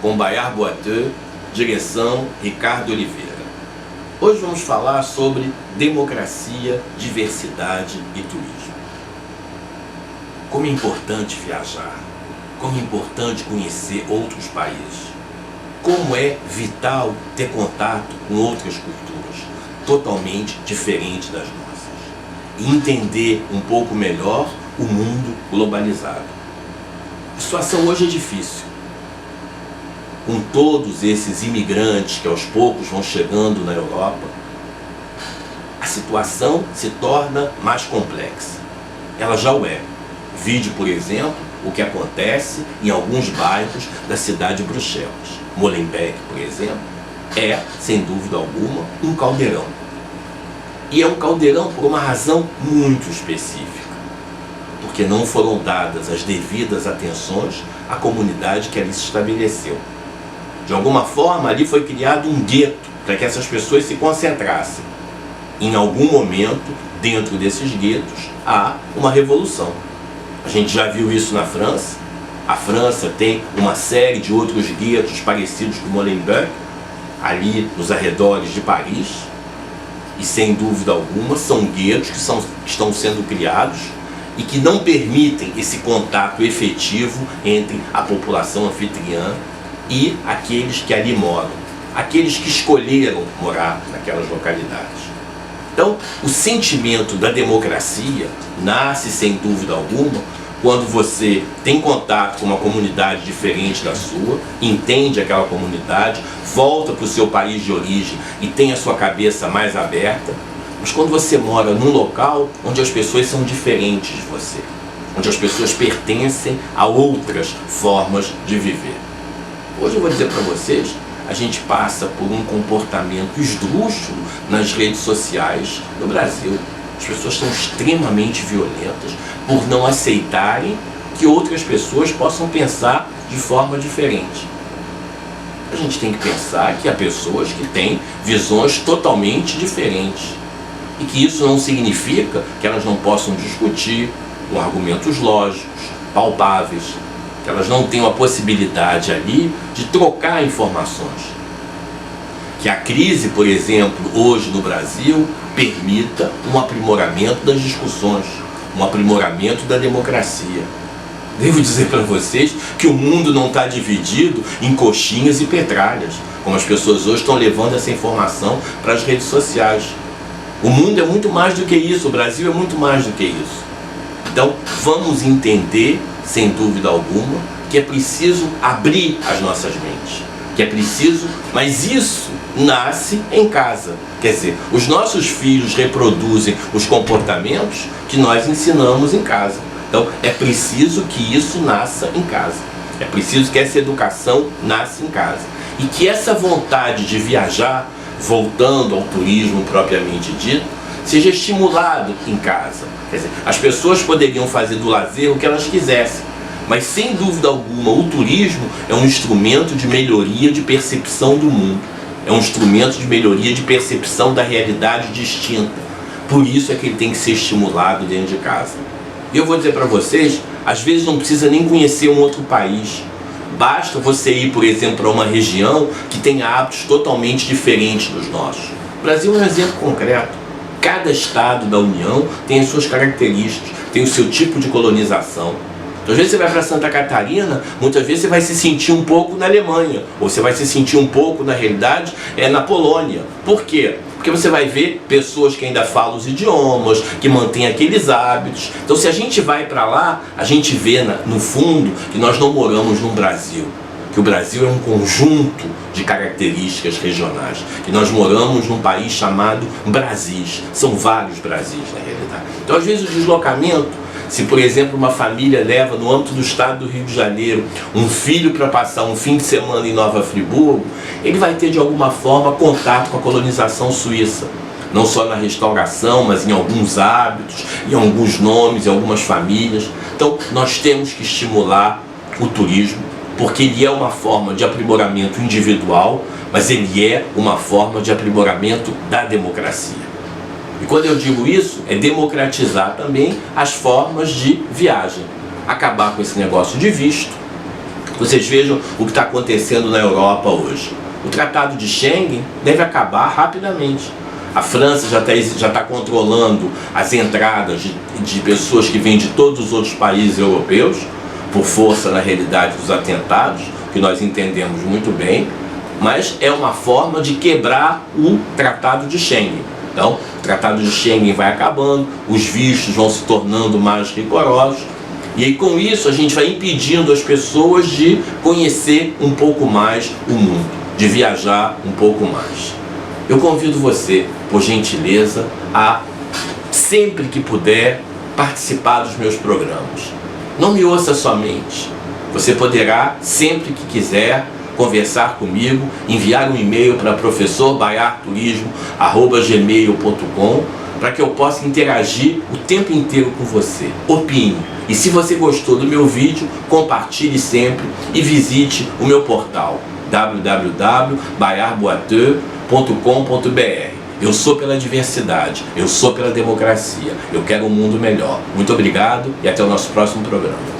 com Bayard Boiteux, direção Ricardo Oliveira. Hoje vamos falar sobre democracia, diversidade e turismo. Como é importante viajar, como é importante conhecer outros países, como é vital ter contato com outras culturas totalmente diferentes das nossas e entender um pouco melhor o mundo globalizado. A situação hoje é difícil. Com todos esses imigrantes que aos poucos vão chegando na Europa, a situação se torna mais complexa. Ela já o é. Vide, por exemplo, o que acontece em alguns bairros da cidade de Bruxelas. Molenbeek, por exemplo, é, sem dúvida alguma, um caldeirão. E é um caldeirão por uma razão muito específica. Porque não foram dadas as devidas atenções à comunidade que ali se estabeleceu. De alguma forma, ali foi criado um gueto para que essas pessoas se concentrassem. Em algum momento, dentro desses guetos, há uma revolução. A gente já viu isso na França. A França tem uma série de outros guetos parecidos com Molenbeek, ali nos arredores de Paris. E, sem dúvida alguma, são guetos que estão sendo criados e que não permitem esse contato efetivo entre a população anfitriã e aqueles que ali moram, aqueles que escolheram morar naquelas localidades. Então, o sentimento da democracia nasce, sem dúvida alguma, quando você tem contato com uma comunidade diferente da sua, entende aquela comunidade, volta para o seu país de origem e tem a sua cabeça mais aberta. Mas quando você mora num local onde as pessoas são diferentes de você, onde as pessoas pertencem a outras formas de viver. Hoje eu vou dizer para vocês, a gente passa por um comportamento esdrúxulo nas redes sociais no Brasil. As pessoas são extremamente violentas por não aceitarem que outras pessoas possam pensar de forma diferente. A gente tem que pensar que há pessoas que têm visões totalmente diferentes. E que isso não significa que elas não possam discutir com argumentos lógicos, palpáveis, que elas não tenham a possibilidade ali de trocar informações. Que a crise, por exemplo, hoje no Brasil, permita um aprimoramento das discussões, um aprimoramento da democracia. Devo dizer para vocês que o mundo não está dividido em coxinhas e petralhas, como as pessoas hoje estão levando essa informação para as redes sociais. O mundo é muito mais do que isso, o Brasil é muito mais do que isso. Então, vamos entender, sem dúvida alguma, que é preciso abrir as nossas mentes. Que é preciso, mas isso nasce em casa. Quer dizer, os nossos filhos reproduzem os comportamentos que nós ensinamos em casa. Então, é preciso que isso nasça em casa. É preciso que essa educação nasça em casa. E que essa vontade de viajar, voltando ao turismo propriamente dito, seja estimulado em casa. Quer dizer, as pessoas poderiam fazer do lazer o que elas quisessem, mas sem dúvida alguma o turismo é um instrumento de melhoria de percepção do mundo, é um instrumento de melhoria de percepção da realidade distinta. Por isso é que ele tem que ser estimulado dentro de casa. E eu vou dizer para vocês, às vezes não precisa nem conhecer um outro país. Basta você ir, por exemplo, para uma região que tem hábitos totalmente diferentes dos nossos. O Brasil é um exemplo concreto. Cada estado da União tem as suas características, tem o seu tipo de colonização. Então, às vezes você vai para Santa Catarina, muitas vezes você vai se sentir um pouco na Alemanha, ou você vai se sentir um pouco, na realidade, na Polônia. Por quê? Porque você vai ver pessoas que ainda falam os idiomas, que mantêm aqueles hábitos. Então, se a gente vai para lá, a gente vê, no fundo, que nós não moramos no Brasil. Que o Brasil é um conjunto de características regionais. Que nós moramos num país chamado Brasis. São vários Brasis, na realidade. Então, às vezes, o deslocamento, se, por exemplo, uma família leva, no âmbito do estado do Rio de Janeiro, um filho para passar um fim de semana em Nova Friburgo, ele vai ter, de alguma forma, contato com a colonização suíça. Não só na restauração, mas em alguns hábitos, em alguns nomes, em algumas famílias. Então, nós temos que estimular o turismo, porque ele é uma forma de aprimoramento individual, mas ele é uma forma de aprimoramento da democracia. E quando eu digo isso, é democratizar também as formas de viagem. Acabar com esse negócio de visto, Vocês vejam o que está acontecendo na Europa hoje. O Tratado de Schengen deve acabar rapidamente. A França já está controlando as entradas de pessoas que vêm de todos os outros países europeus, por força, na realidade, dos atentados, que nós entendemos muito bem, mas é uma forma de quebrar o Tratado de Schengen. Então, o Tratado de Schengen vai acabando, os vistos vão se tornando mais rigorosos, e aí, com isso, a gente vai impedindo as pessoas de conhecer um pouco mais o mundo, de viajar um pouco mais. Eu convido você, por gentileza, a, sempre que puder, participar dos meus programas. Não me ouça somente. Você poderá, sempre que quiser, conversar comigo, enviar um e-mail para professorbaiarturismo@gmail.com, para que eu possa interagir o tempo inteiro com você. Opine. E se você gostou do meu vídeo, compartilhe sempre e visite o meu portal www.baiarboiteux.com.br. Eu sou pela diversidade, eu sou pela democracia, eu quero um mundo melhor. Muito obrigado e até o nosso próximo programa.